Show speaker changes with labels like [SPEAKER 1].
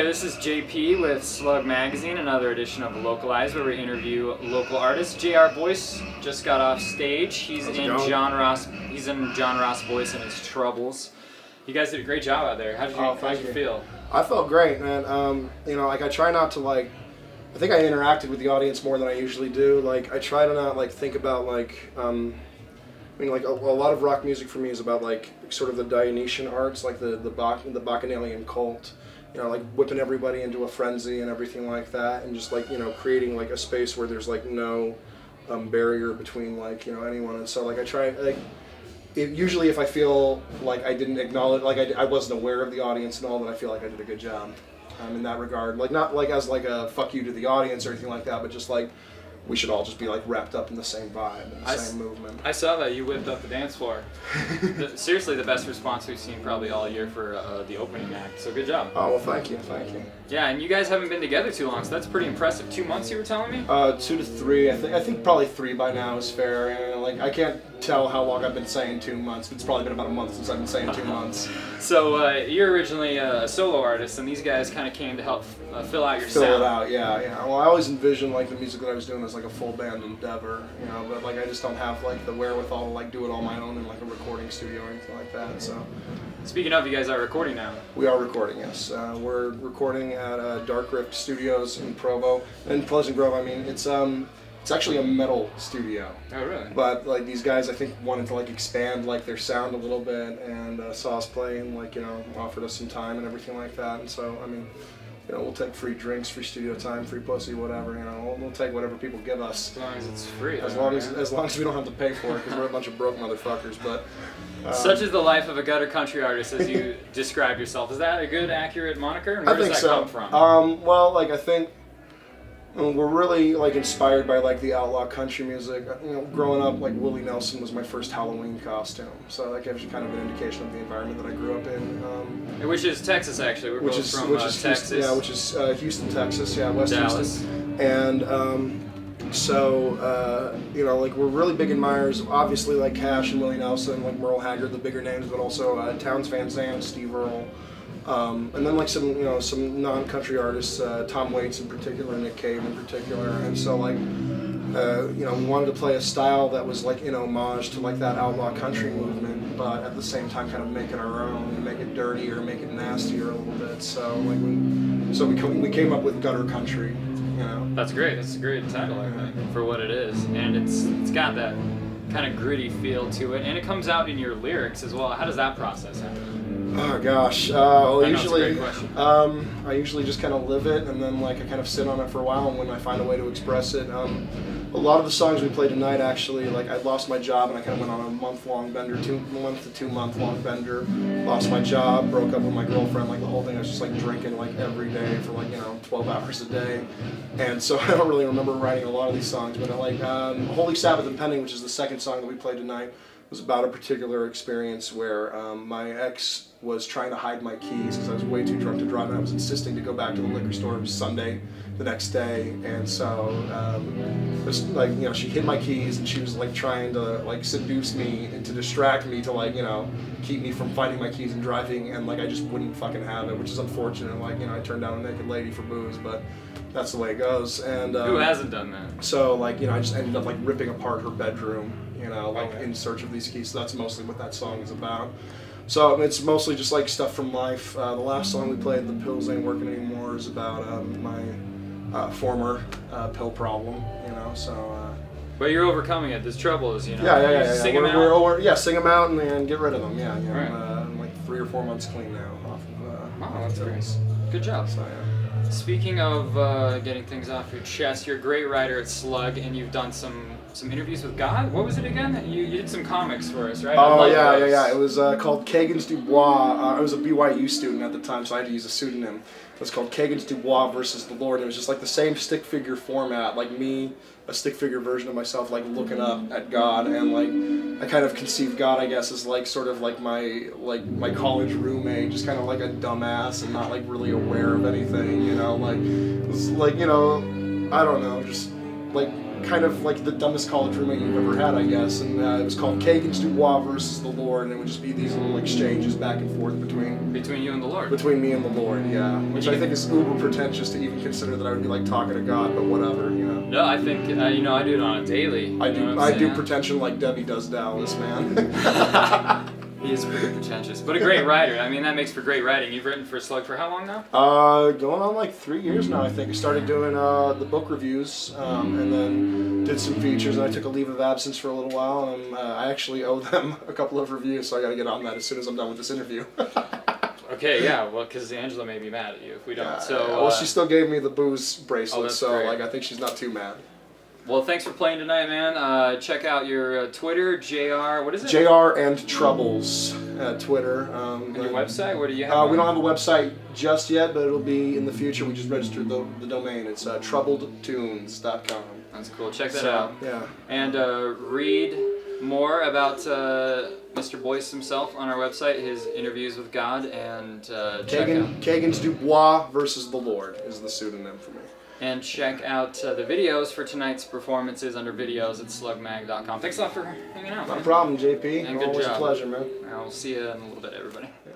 [SPEAKER 1] there, this is JP with Slug Magazine, another edition of Localized, where we interview local artists. JR Boyce just got off stage. He's in John Ross Boyce and His Troubles. You guys did a great job out there. How did you feel?
[SPEAKER 2] I felt great, man. You know, like I try not to like. I think I interacted with the audience more than I usually do. Like I try to not like think about like. I mean, like a lot of rock music for me is about like sort of the Dionysian arts, like the Bacchanalian cult. You know, like whipping everybody into a frenzy and everything like that, and just like, you know, creating like a space where there's like no barrier between like, you know, anyone. And so like I try like usually if I feel like I didn't acknowledge, like I wasn't aware of the audience and all, that I feel like I did a good job in that regard. Like not like as like a fuck you to the audience or anything like that, but just like we should all just be like wrapped up in the same vibe and the same movement.
[SPEAKER 1] I saw that you whipped up the dance floor. Seriously, the best response we've seen probably all year for the opening act. So good job.
[SPEAKER 2] Oh well, thank you, thank you.
[SPEAKER 1] Yeah, and you guys haven't been together too long, so that's pretty impressive. 2 months, you were telling me?
[SPEAKER 2] 2 to 3. I think probably 3 by now is fair. You know, like I can't tell how long I've been saying 2 months. It's probably been about a month since I've been saying 2 months.
[SPEAKER 1] So you're originally a solo artist, and these guys kind of came to help fill out your sound.
[SPEAKER 2] Fill it out, yeah. Well, I always envisioned like the music that I was doing as like a full band endeavor, you know. But like I just don't have like the wherewithal to like do it all my own in like a recording studio or anything like that. So.
[SPEAKER 1] Speaking of, you guys are recording now.
[SPEAKER 2] We are recording, yes. We're recording at Dark Rift Studios in Provo. In Pleasant Grove, I mean, it's actually a metal studio.
[SPEAKER 1] Oh, really?
[SPEAKER 2] But like these guys, I think, wanted to like expand like their sound a little bit, and saw us play and like, you know, offered us some time and everything like that. And so, I mean, you know, we'll take free drinks, free studio time, free pussy, whatever. You know, we'll take whatever people give us.
[SPEAKER 1] As long as it's free.
[SPEAKER 2] As long as we don't have to pay for it, because we're a bunch of broke motherfuckers. But
[SPEAKER 1] such is the life of a gutter country artist, as you describe yourself. Is that a good, accurate moniker? And where does that come from?
[SPEAKER 2] Well, like I think we're really like inspired by like the outlaw country music. You know, growing up, like Willie Nelson was my first Halloween costume, so that gives you kind of an indication of the environment that I grew up in.
[SPEAKER 1] Which is Texas, actually. We're both from Texas.
[SPEAKER 2] Houston, yeah, which is Houston, Texas. Yeah, West
[SPEAKER 1] Dallas.
[SPEAKER 2] Houston. And so you know, like we're really big admirers of obviously like Cash and Willie Nelson, like Merle Haggard, the bigger names, but also Townes Van Zandt, Steve Earle. And then like some non-country artists, Tom Waits in particular, Nick Cave in particular, and so like you know, we wanted to play a style that was like in homage to like that outlaw country movement, but at the same time kind of make it our own, and make it dirtier, make it nastier a little bit. So like we came up with gutter country, you know.
[SPEAKER 1] That's great. That's a great title, I think, for what it is, and it's got that kind of gritty feel to it, and it comes out in your lyrics as well. How does that process happen?
[SPEAKER 2] Oh gosh, well, I usually just kind of live it, and then like I kind of sit on it for a while, and when I find a way to express it, a lot of the songs we play tonight actually, like I lost my job and I kind of went on a month-long bender, 2 month to 2 month long bender, lost my job, broke up with my girlfriend, like the whole thing. I was just like drinking like every day for like, you know, 12 hours a day, and so I don't really remember writing a lot of these songs, but like Holy Sabbath and Pending, which is the second song that we played tonight, was about a particular experience where my ex was trying to hide my keys because I was way too drunk to drive, and I was insisting to go back to the liquor store. It was Sunday the next day, and so it was like, you know, she hid my keys, and she was like trying to like seduce me and to distract me to like, you know, keep me from finding my keys and driving, and like I just wouldn't fucking have it, which is unfortunate. Like, you know, I turned down a naked lady for booze, but that's the way it goes. And
[SPEAKER 1] who hasn't done that?
[SPEAKER 2] So like, you know, I just ended up like ripping apart her bedroom, you know, like in search of these keys. So that's mostly what that song is about. So it's mostly just like stuff from life. The last song we played, "The Pills Ain't Working Anymore," is about my former pill problem, you know. So.
[SPEAKER 1] But you're overcoming it. There's troubles, you know.
[SPEAKER 2] Yeah.
[SPEAKER 1] Sing them out.
[SPEAKER 2] Sing them out and then get rid of them. Yeah.
[SPEAKER 1] Right.
[SPEAKER 2] I'm like 3 or 4 months clean now off of.
[SPEAKER 1] Wow, that's great. Good job.
[SPEAKER 2] So, yeah.
[SPEAKER 1] Speaking of getting things off your chest, you're a great writer at Slug, and you've done some interviews with God. What was it again? You did some comics for us, right?
[SPEAKER 2] Oh yeah. It was called Kagan's Dubois. I was a BYU student at the time, so I had to use a pseudonym. It was called Kagan's Dubois versus the Lord. It was just like the same stick figure format, like me, a stick figure version of myself, like looking up at God, and like I kind of conceived God, I guess, as like sort of like my college roommate, just kind of like a dumbass and not like really aware of anything, you know, like it was like, you know, I don't know, just like kind of like the dumbest college roommate you've ever had, I guess. And it was called Kagan's Dubois versus the Lord, and it would just be these little exchanges back and forth between
[SPEAKER 1] you and the Lord.
[SPEAKER 2] Between me and the Lord, yeah. Which I think is uber pretentious to even consider that I would be like talking to God, but whatever, you know.
[SPEAKER 1] No, I think you know, I do it on a daily.
[SPEAKER 2] I do pretension like Debbie does Dallas, man.
[SPEAKER 1] He is pretty pretentious, but a great writer. I mean, that makes for great writing. You've written for Slug for how long now?
[SPEAKER 2] Going on like 3 years now, I think. I started doing the book reviews, and then did some features, and I took a leave of absence for a little while, and I actually owe them a couple of reviews, so I got to get on that as soon as I'm done with this interview.
[SPEAKER 1] Okay, yeah, well, because Angela may be mad at you if we don't. So,
[SPEAKER 2] well, she still gave me the booze bracelet, so
[SPEAKER 1] great.
[SPEAKER 2] like I think she's not too mad.
[SPEAKER 1] Well, thanks for playing tonight, man. Check out your Twitter, JR. What is it?
[SPEAKER 2] JR and Troubles at Twitter.
[SPEAKER 1] And your website? What do you have?
[SPEAKER 2] We don't have a website just yet, but it'll be in the future. We just registered the domain. It's troubledtunes.com.
[SPEAKER 1] That's cool. Check that out.
[SPEAKER 2] Yeah.
[SPEAKER 1] And read more about Mr. Boyce himself on our website, his interviews with God, and check out
[SPEAKER 2] Kagan's Dubois versus the Lord is the pseudonym for me.
[SPEAKER 1] And check out the videos for tonight's performances under videos at slugmag.com. Thanks a lot for hanging out, man.
[SPEAKER 2] No problem, JP.
[SPEAKER 1] And good
[SPEAKER 2] Always
[SPEAKER 1] job.
[SPEAKER 2] a pleasure, man.
[SPEAKER 1] I'll see you in a little bit, everybody.
[SPEAKER 2] Yeah.